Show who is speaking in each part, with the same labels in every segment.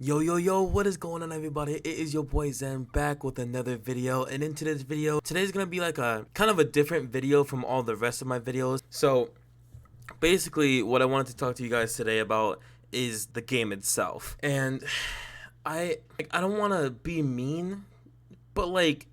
Speaker 1: Yo, what is going on, everybody? It is your boy Zen back with another video, and in today's video, today's gonna be like a kind of a different video from all the rest of my videos. So basically what I wanted to talk to you guys today about is the game itself. And I don't want to be mean, but like,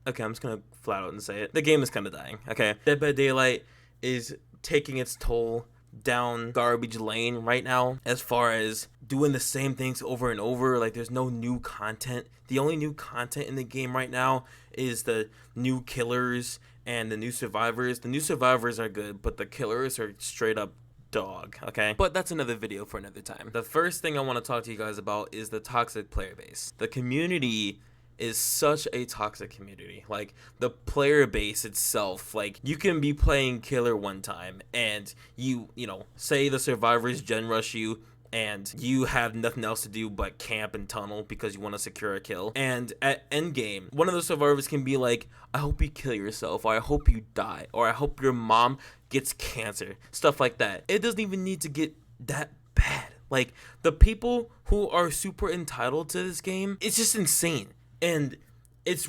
Speaker 1: okay, I'm just gonna flat out and say it. The game is kind of dying, okay? Dead by Daylight is taking its toll down garbage lane right now as far as doing the same things over and over. Like, there's no new content. The only new content in the game right now is the new killers and the new survivors. The new survivors are good, but the killers are straight up dog, okay? But that's another video for another time. The first thing I want to talk to you guys about is the toxic player base. The community is such a toxic community. Like, the player base itself, like, you can be playing killer one time and you know, say the survivors gen rush you and you have nothing else to do but camp and tunnel because you want to secure a kill. And at endgame, one of the survivors can be like, I hope you kill yourself, or I hope you die, or I hope your mom gets cancer, stuff like that. It doesn't even need to get that bad. Like, the people who are super entitled to this game, it's just insane. And it's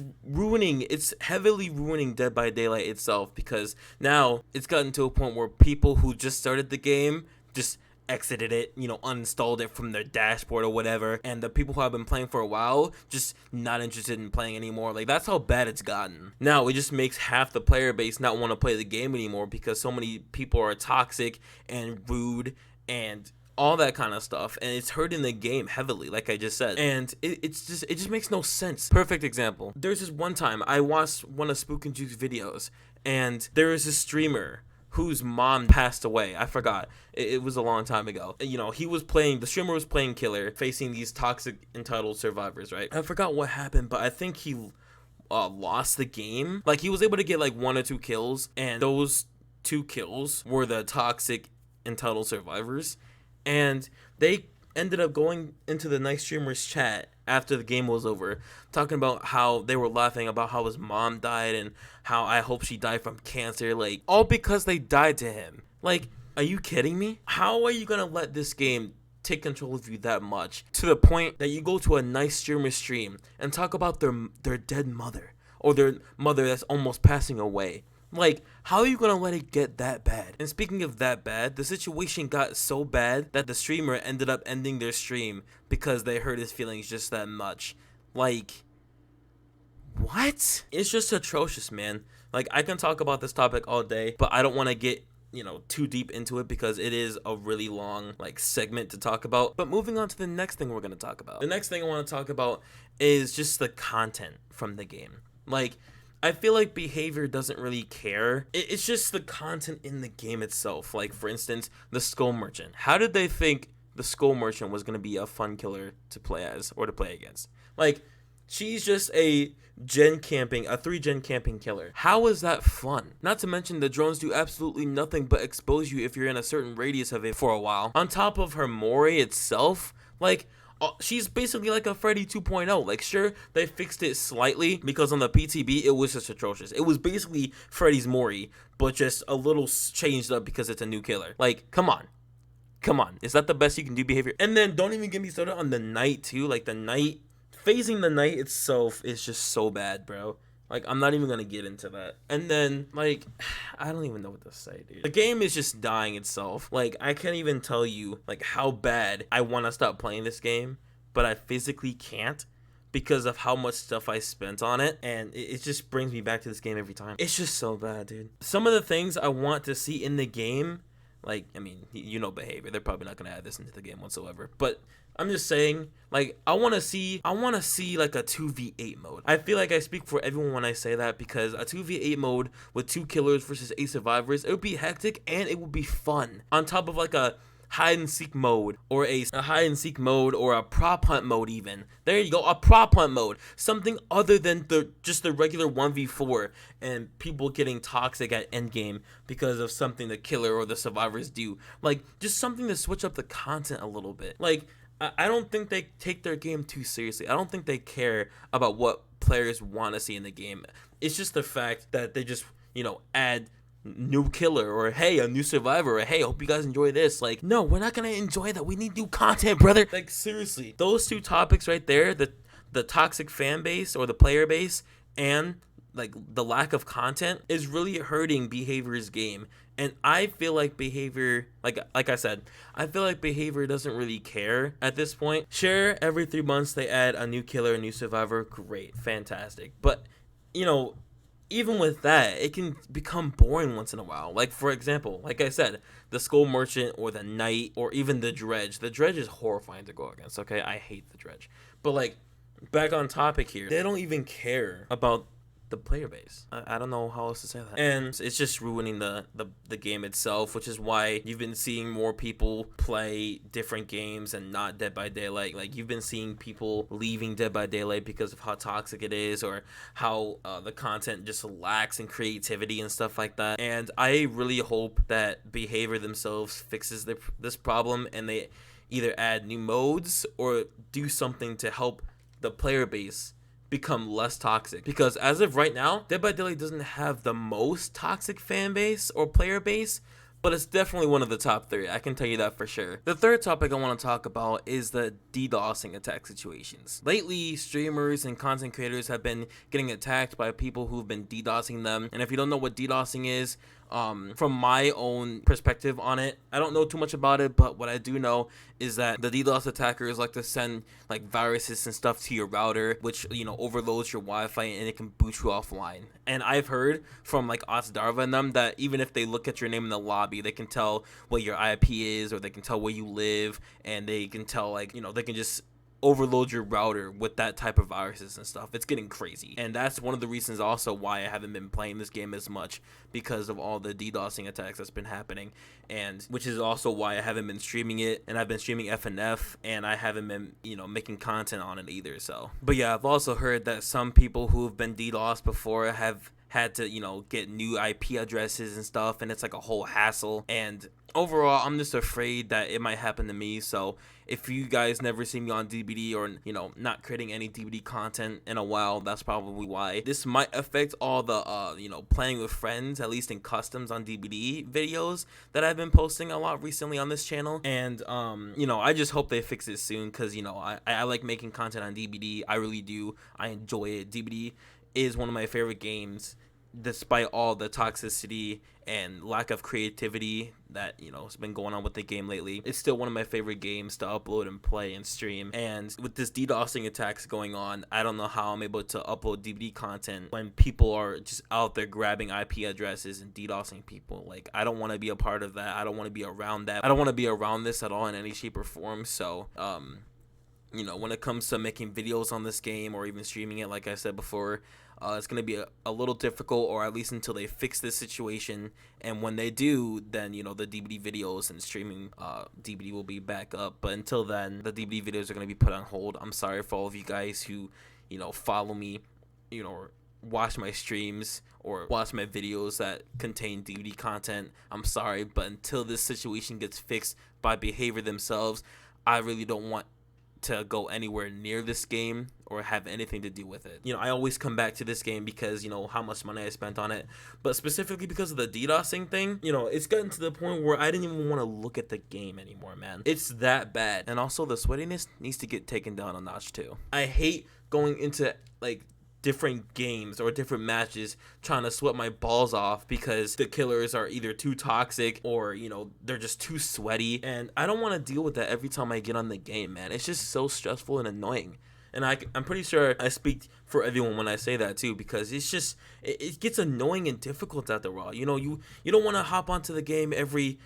Speaker 1: heavily ruining Dead by Daylight itself, because now it's gotten to a point where people who just started the game just exited it, you know, uninstalled it from their dashboard or whatever, and the people who have been playing for a while just not interested in playing anymore. Like, that's how bad it's gotten. Now it just makes half the player base not want to play the game anymore because so many people are toxic and rude and all that kind of stuff, and it's hurting the game heavily, like I just said. And it just makes no sense. Perfect example. There's this one time I watched one of Spook and Juke's videos, and there was a streamer whose mom passed away. I forgot. It was a long time ago. You know, the streamer was playing killer, facing these toxic entitled survivors, right? I forgot what happened, but I think he lost the game. Like, he was able to get like 1 or 2 kills, and those 2 kills were the toxic entitled survivors. And they ended up going into the night streamer's chat after the game was over, talking about how they were laughing about how his mom died and how I hope she died from cancer, like, all because they died to him. Like, are you kidding me? How are you gonna let this game take control of you that much, to the point that you go to a night streamer stream and talk about their dead mother, or their mother that's almost passing away? Like, how are you gonna let it get that bad? And speaking of that bad, the situation got so bad that the streamer ended up ending their stream because they hurt his feelings just that much. Like, what? It's just atrocious, man. Like, I can talk about this topic all day, but I don't want to get, you know, too deep into it because it is a really long, like, segment to talk about. But moving on to the next thing we're gonna talk about. The next thing I want to talk about is just the content from the game. Like, I feel like behavior doesn't really care. It's just the content in the game itself. Like, for instance, the Skull Merchant. How did they think the Skull Merchant was going to be a fun killer to play as or to play against? Like, she's just a 3-gen camping killer. How is that fun? Not to mention the drones do absolutely nothing but expose you if you're in a certain radius of it for a while. On top of her Mori itself, like, she's basically like a Freddy 2.0. Like, sure, they fixed it slightly because on the PTB it was just atrocious. It was basically Freddy's Mori, but just a little changed up because it's a new killer. Like, come on. Is that the best you can do behavior? And then don't even get me started on the night too. Like, the night, phasing the night itself is just so bad, bro. Like, I'm not even gonna get into that. And then, like, I don't even know what to say, dude. The game is just dying itself. Like, I can't even tell you, like, how bad I want to stop playing this game, but I physically can't because of how much stuff I spent on it. And it just brings me back to this game every time. It's just so bad, dude. Some of the things I want to see in the game, like, I mean, you know behavior. They're probably not gonna add this into the game whatsoever. But I'm just saying, like, I want to see like a 2v8 mode. I feel like I speak for everyone when I say that, because a 2v8 mode with 2 killers versus 8 survivors, it would be hectic and it would be fun. On top of like a hide and seek mode, or a hide and seek mode, or a prop hunt mode even. There you go, a prop hunt mode. Something other than just the regular 1v4 and people getting toxic at endgame because of something the killer or the survivors do. Like, just something to switch up the content a little bit. Like, I don't think they take their game too seriously. I don't think they care about what players want to see in the game. It's just the fact that they just, you know, add new killer, or hey, a new survivor, or hey, hope you guys enjoy this. Like, no, we're not gonna enjoy that. We need new content, brother. Like, seriously, those two topics right there, the toxic fan base or the player base, and like the lack of content, is really hurting Behavior's game. And I feel like Behavior, like I said, I feel like Behavior doesn't really care at this point. Sure, every 3 months they add a new killer, a new survivor, great, fantastic. But, you know, even with that, it can become boring once in a while. Like, for example, like I said, the Skull Merchant or the Knight or even the Dredge. The Dredge is horrifying to go against, okay? I hate the Dredge. But, like, back on topic here, they don't even care about the player base. I don't know how else to say that. And it's just ruining the game itself, which is why you've been seeing more people play different games and not Dead by Daylight. Like, you've been seeing people leaving Dead by Daylight because of how toxic it is, or how the content just lacks in creativity and stuff like that. And I really hope that Behavior themselves fixes this problem, and they either add new modes or do something to help the player base become less toxic. Because as of right now, Dead by Daylight doesn't have the most toxic fan base or player base, but it's definitely one of the top 3. I can tell you that for sure. The third topic I want to talk about is the DDoSing attack situations. Lately, streamers and content creators have been getting attacked by people who've been DDoSing them. And if you don't know what DDoSing is, from my own perspective on it, I don't know too much about it, but what I do know is that the DDoS attackers like to send like viruses and stuff to your router, which, you know, overloads your Wi-Fi and it can boot you offline. And I've heard from like Darva and them that even if they look at your name in the lobby, they can tell what your IP is, or they can tell where you live, and they can tell, like, you know, they can just overload your router with that type of viruses and stuff. It's getting crazy. And that's one of the reasons also why I haven't been playing this game as much, because of all the DDoSing attacks that's been happening, and which is also why I haven't been streaming it. And I've been streaming FNF, and I haven't been, you know, making content on it either. So, but yeah, I've also heard that some people who've been DDoSed before have had to, you know, get new IP addresses and stuff, and it's like a whole hassle. And overall, I'm just afraid that it might happen to me. So if you guys never see me on DBD, or, you know, not creating any DBD content in a while, that's probably why. This might affect all the you know, playing with friends, at least in customs on DBD videos that I've been posting a lot recently on this channel. And you know, I just hope they fix it soon, because, you know, I like making content on DBD. I really do. I enjoy it. DBD is one of my favorite games, despite all the toxicity and lack of creativity that, you know, has been going on with the game lately. It's still one of my favorite games to upload and play and stream. And with this DDoSing attacks going on, I don't know how I'm able to upload DVD content when people are just out there grabbing IP addresses and DDoSing people. Like, I don't want to be a part of that. I don't want to be around that. I don't want to be around this at all in any shape or form. So, you know, when it comes to making videos on this game or even streaming it, like I said before, it's going to be a little difficult, or at least until they fix this situation. And when they do, then, you know, the DVD videos and streaming DVD will be back up. But until then, the DVD videos are going to be put on hold. I'm sorry for all of you guys who, you know, follow me, you know, or watch my streams or watch my videos that contain DVD content. I'm sorry, but until this situation gets fixed by Behavior themselves, I really don't want to go anywhere near this game or have anything to do with it. You know, I always come back to this game because, you know, how much money I spent on it, but specifically because of the DDoSing thing, you know, it's gotten to the point where I didn't even want to look at the game anymore, man. It's that bad. And also the sweatiness needs to get taken down a notch too. I hate going into like different games or different matches trying to sweat my balls off because the killers are either too toxic or, you know, they're just too sweaty, and I don't want to deal with that every time I get on the game, man. It's just so stressful and annoying. And I'm pretty sure I speak for everyone when I say that too, because it's just, it gets annoying and difficult after a while. You know, you don't want to hop onto the game every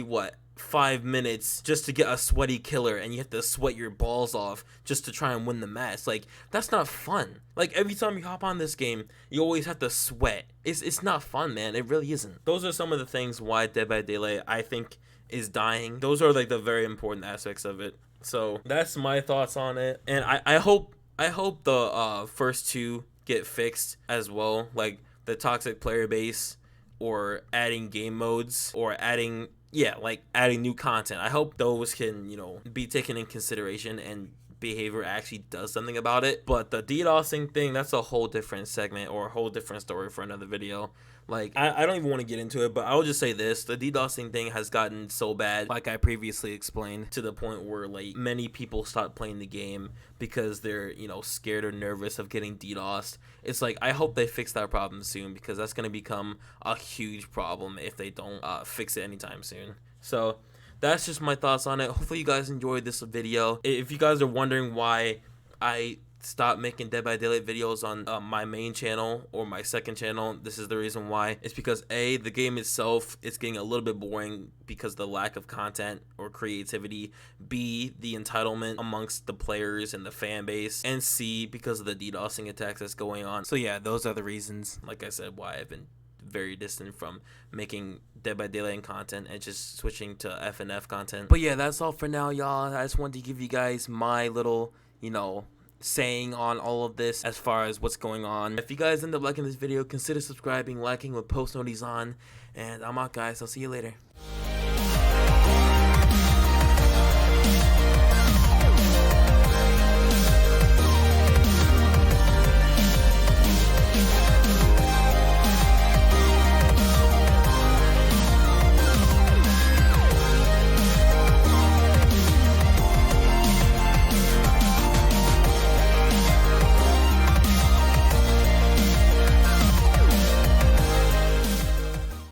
Speaker 1: what, 5 minutes just to get a sweaty killer, and you have to sweat your balls off just to try and win the match. Like, that's not fun. Like, every time you hop on this game, you always have to sweat. It's not fun, man. It really isn't. Those are some of the things why Dead by Daylight, I think, is dying. Those are like the very important aspects of it. So that's my thoughts on it, and I hope the first two get fixed as well, like the toxic player base, or adding game modes, or adding new content. I hope those can, you know, be taken in consideration and behavior actually does something about it. But the DDoSing thing, that's a whole different segment or a whole different story for another video. Like, I don't even want to get into it, but I'll just say this. The DDoSing thing has gotten so bad, like I previously explained, to the point where, like, many people stop playing the game because they're, you know, scared or nervous of getting DDoSed. It's like, I hope they fix that problem soon, because that's going to become a huge problem if they don't fix it anytime soon. So that's just my thoughts on it. Hopefully you guys enjoyed this video. If you guys are wondering why I stopped making Dead by Daylight videos on my main channel or my second channel, this is the reason why. It's because A, the game itself is getting a little bit boring because of the lack of content or creativity. B, the entitlement amongst the players and the fan base. And C, because of the DDoSing attacks that's going on. So yeah, those are the reasons, like I said, why I've been very distant from making Dead by Daylight content and just switching to FNF content. But yeah, that's all for now, y'all. I just wanted to give you guys my little, you know, saying on all of this as far as what's going on. If you guys end up liking this video, consider subscribing, liking with post notices on, and I'm out, guys. I'll see you later.